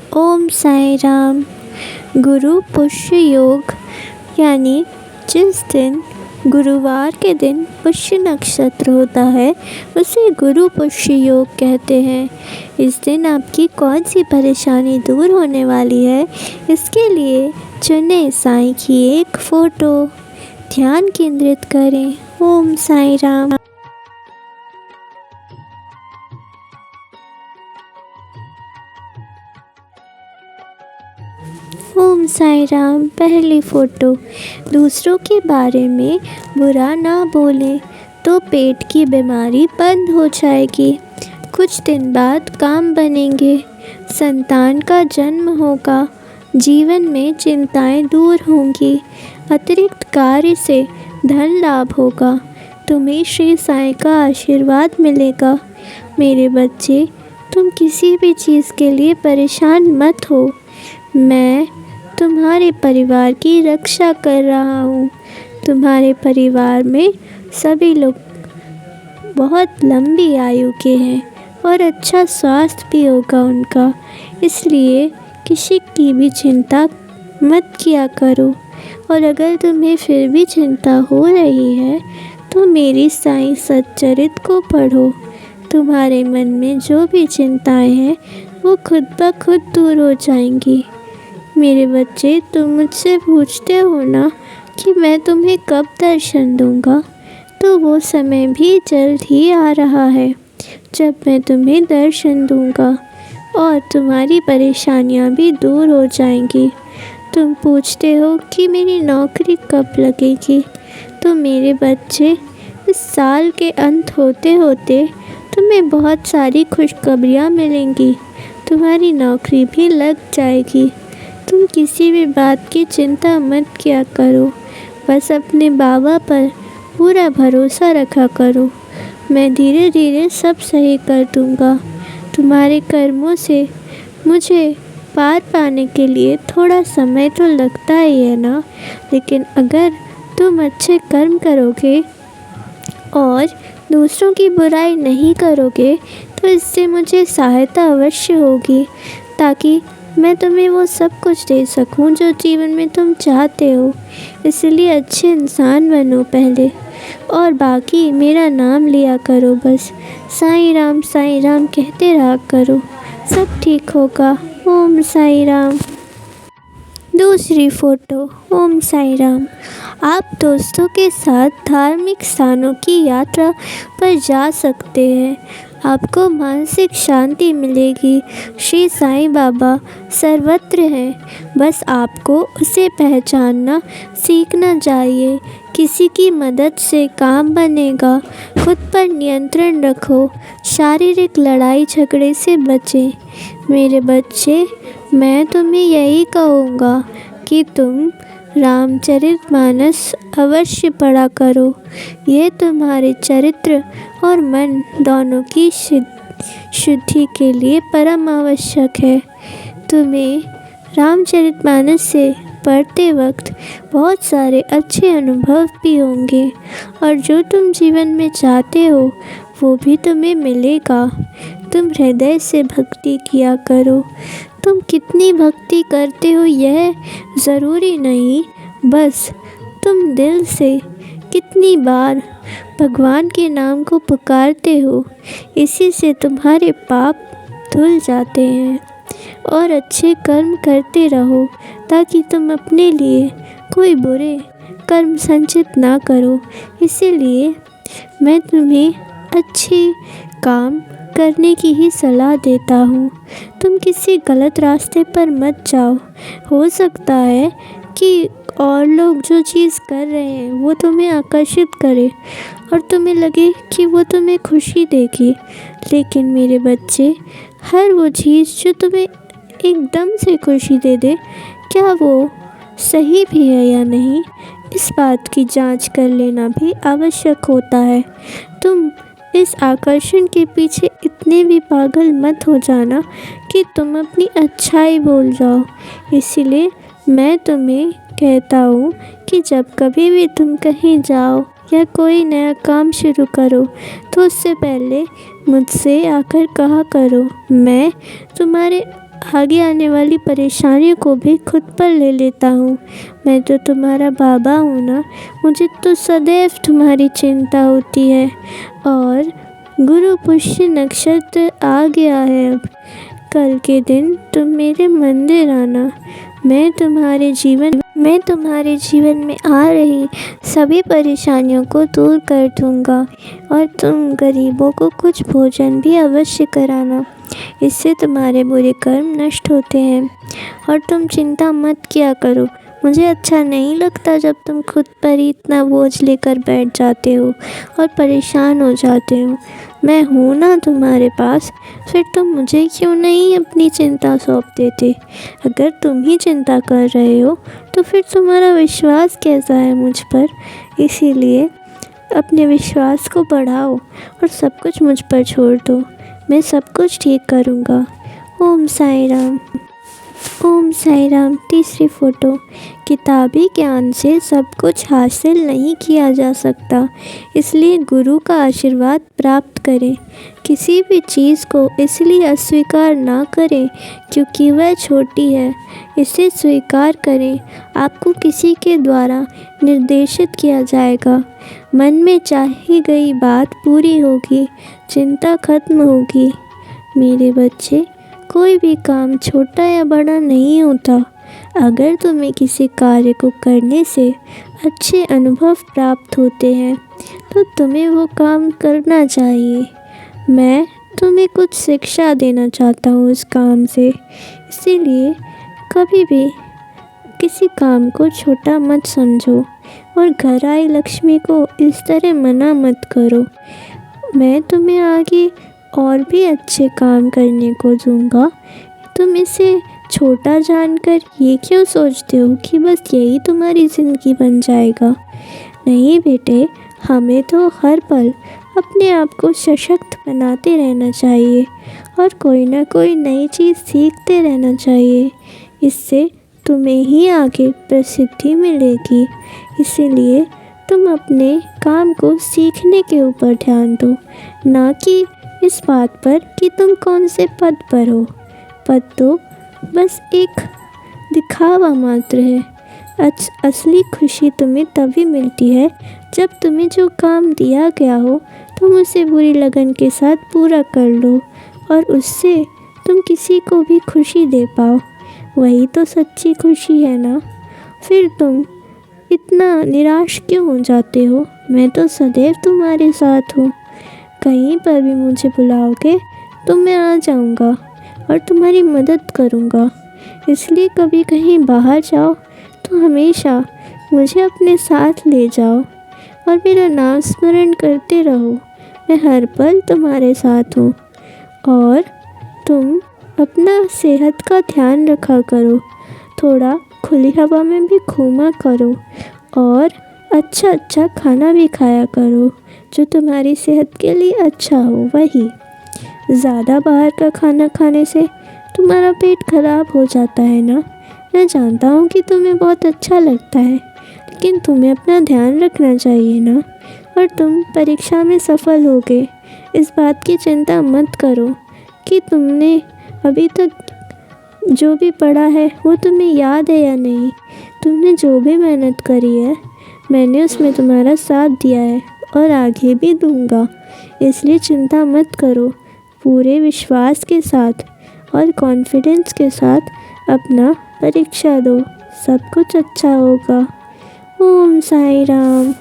ओम साई राम। गुरु पुष्य योग यानी जिस दिन गुरुवार के दिन पुष्य नक्षत्र होता है उसे गुरु पुष्य योग कहते हैं। इस दिन आपकी कौन सी परेशानी दूर होने वाली है, इसके लिए चुने साईं की एक फ़ोटो, ध्यान केंद्रित करें। ओम साई राम। ओम साई राम। पहली फ़ोटो, दूसरों के बारे में बुरा ना बोलें तो पेट की बीमारी बंद हो जाएगी। कुछ दिन बाद काम बनेंगे, संतान का जन्म होगा, जीवन में चिंताएं दूर होंगी, अतिरिक्त कार्य से धन लाभ होगा, तुम्हें श्री साईं का आशीर्वाद मिलेगा। मेरे बच्चे, तुम किसी भी चीज़ के लिए परेशान मत हो। मैं तुम्हारे परिवार की रक्षा कर रहा हूँ। तुम्हारे परिवार में सभी लोग बहुत लंबी आयु के हैं और अच्छा स्वास्थ्य भी होगा उनका, इसलिए किसी की भी चिंता मत किया करो। और अगर तुम्हें फिर भी चिंता हो रही है तो मेरी साईं सच्चरित को पढ़ो। तुम्हारे मन में जो भी चिंताएं हैं वो खुद ब खुद दूर हो जाएंगी। मेरे बच्चे, तुम मुझसे पूछते हो ना कि मैं तुम्हें कब दर्शन दूंगा, तो वो समय भी जल्द ही आ रहा है जब मैं तुम्हें दर्शन दूंगा और तुम्हारी परेशानियां भी दूर हो जाएंगी। तुम पूछते हो कि मेरी नौकरी कब लगेगी, तो मेरे बच्चे, इस साल के अंत होते होते तुम्हें बहुत सारी खुशखबरियाँ मिलेंगी। तुम्हारी नौकरी भी लग जाएगी। तुम किसी भी बात की चिंता मत किया करो, बस अपने बाबा पर पूरा भरोसा रखा करो। मैं धीरे धीरे सब सही कर दूंगा। तुम्हारे कर्मों से मुझे पार पाने के लिए थोड़ा समय तो लगता ही है ना, लेकिन अगर तुम अच्छे कर्म करोगे और दूसरों की बुराई नहीं करोगे तो इससे मुझे सहायता अवश्य होगी, ताकि मैं तुम्हें वो सब कुछ दे सकूं जो जीवन में तुम चाहते हो। इसलिए अच्छे इंसान बनो पहले, और बाकी मेरा नाम लिया करो। बस साईं राम कहते रहा करो, सब ठीक होगा। ओम साई राम। दूसरी फ़ोटो, ओम साई राम। आप दोस्तों के साथ धार्मिक स्थानों की यात्रा पर जा सकते हैं। आपको मानसिक शांति मिलेगी। श्री साईं बाबा सर्वत्र हैं, बस आपको उसे पहचानना सीखना चाहिए। किसी की मदद से काम बनेगा। खुद पर नियंत्रण रखो। शारीरिक लड़ाई झगड़े से बचें। मेरे बच्चे, मैं तुम्हें यही कहूँगा कि तुम रामचरितमानस अवश्य पढ़ा करो। ये तुम्हारे चरित्र और मन दोनों की शुद्धि के लिए परम आवश्यक है। तुम्हें रामचरितमानस से पढ़ते वक्त बहुत सारे अच्छे अनुभव भी होंगे और जो तुम जीवन में चाहते हो वो भी तुम्हें मिलेगा। तुम हृदय से भक्ति किया करो। तुम कितनी भक्ति करते हो यह ज़रूरी नहीं, बस तुम दिल से कितनी बार भगवान के नाम को पुकारते हो, इसी से तुम्हारे पाप धुल जाते हैं। और अच्छे कर्म करते रहो ताकि तुम अपने लिए कोई बुरे कर्म संचित ना करो। इसीलिए मैं तुम्हें अच्छे काम करने की ही सलाह देता हूँ। तुम किसी गलत रास्ते पर मत जाओ। हो सकता है कि और लोग जो चीज़ कर रहे हैं वो तुम्हें आकर्षित करे और तुम्हें लगे कि वो तुम्हें खुशी देगी, लेकिन मेरे बच्चे, हर वो चीज़ जो तुम्हें एकदम से खुशी दे दे, क्या वो सही भी है या नहीं, इस बात की जांच कर लेना भी आवश्यक होता है। तुम इस आकर्षण के पीछे इतने भी पागल मत हो जाना कि तुम अपनी अच्छाई भूल जाओ। इसीलिए मैं तुम्हें कहता हूँ कि जब कभी भी तुम कहीं जाओ या कोई नया काम शुरू करो तो उससे पहले मुझसे आकर कहा करो, मैं तुम्हारे आगे आने वाली परेशानियों को भी खुद पर ले लेता हूँ। मैं तो तुम्हारा बाबा हूँ ना, मुझे तो सदैव तुम्हारी चिंता होती है। और गुरु पुष्य नक्षत्र आ गया है अब। कल के दिन तुम मेरे मंदिर आना। मैं तुम्हारे जीवन में आ रही सभी परेशानियों को दूर कर दूंगा। और तुम गरीबों को कुछ भोजन भी अवश्य कराना। इससे तुम्हारे बुरे कर्म नष्ट होते हैं। और तुम चिंता मत किया करो। मुझे अच्छा नहीं लगता जब तुम खुद पर ही इतना बोझ लेकर बैठ जाते हो और परेशान हो जाते हो। मैं हूँ ना तुम्हारे पास, फिर तुम मुझे क्यों नहीं अपनी चिंता सौंप देते? अगर तुम ही चिंता कर रहे हो तो फिर तुम्हारा विश्वास कैसा है मुझ पर? इसीलिए अपने विश्वास को बढ़ाओ और सब कुछ मुझ पर छोड़ दो। मैं सब कुछ ठीक करूँगा। ओम साई राम। ओम साई राम। तीसरी फ़ोटो। किताबी ज्ञान से सब कुछ हासिल नहीं किया जा सकता, इसलिए गुरु का आशीर्वाद प्राप्त करें। किसी भी चीज़ को इसलिए अस्वीकार ना करें क्योंकि वह छोटी है, इसे स्वीकार करें। आपको किसी के द्वारा निर्देशित किया जाएगा। मन में चाही गई बात पूरी होगी, चिंता खत्म होगी। मेरे बच्चे, कोई भी काम छोटा या बड़ा नहीं होता। अगर तुम्हें किसी कार्य को करने से अच्छे अनुभव प्राप्त होते हैं तो तुम्हें वो काम करना चाहिए। मैं तुम्हें कुछ शिक्षा देना चाहता हूँ उस काम से, इसीलिए कभी भी किसी काम को छोटा मत समझो और घर आई लक्ष्मी को इस तरह मना मत करो। मैं तुम्हें आगे और भी अच्छे काम करने को दूंगा। तुम इसे छोटा जानकर ये क्यों सोचते हो कि बस यही तुम्हारी ज़िंदगी बन जाएगा? नहीं बेटे, हमें तो हर पल अपने आप को सशक्त बनाते रहना चाहिए और कोई ना कोई नई चीज़ सीखते रहना चाहिए। इससे तुम्हें ही आगे प्रसिद्धि मिलेगी। इसीलिए तुम अपने काम को सीखने के ऊपर ध्यान दो, ना कि इस बात पर कि तुम कौन से पद पर हो। पद तो बस एक दिखावा मात्र है। असली खुशी तुम्हें तभी मिलती है जब तुम्हें जो काम दिया गया हो तुम उसे पूरी लगन के साथ पूरा कर लो और उससे तुम किसी को भी खुशी दे पाओ। वही तो सच्ची खुशी है ना। फिर तुम इतना निराश क्यों हो जाते हो? मैं तो सदैव तुम्हारे साथ हूँ। कहीं पर भी मुझे बुलाओगे तो मैं आ जाऊँगा और तुम्हारी मदद करूँगा। इसलिए कभी कहीं बाहर जाओ तो हमेशा मुझे अपने साथ ले जाओ और मेरा नाम स्मरण करते रहो। मैं हर पल तुम्हारे साथ हूँ। और तुम अपना सेहत का ध्यान रखा करो। थोड़ा खुली हवा में भी घूमा करो और अच्छा खाना भी खाया करो जो तुम्हारी सेहत के लिए अच्छा हो। वही ज़्यादा बाहर का खाना खाने से तुम्हारा पेट खराब हो जाता है ना। मैं जानता हूँ कि तुम्हें बहुत अच्छा लगता है, लेकिन तुम्हें अपना ध्यान रखना चाहिए ना। और तुम परीक्षा में सफल होगे, इस बात की चिंता मत करो कि तुमने अभी तक जो भी पढ़ा है वो तुम्हें याद है या नहीं। तुमने जो भी मेहनत करी है मैंने उसमें तुम्हारा साथ दिया है और आगे भी दूंगा। इसलिए चिंता मत करो। पूरे विश्वास के साथ और कॉन्फिडेंस के साथ अपना परीक्षा दो, सब कुछ अच्छा होगा। ओम साई राम।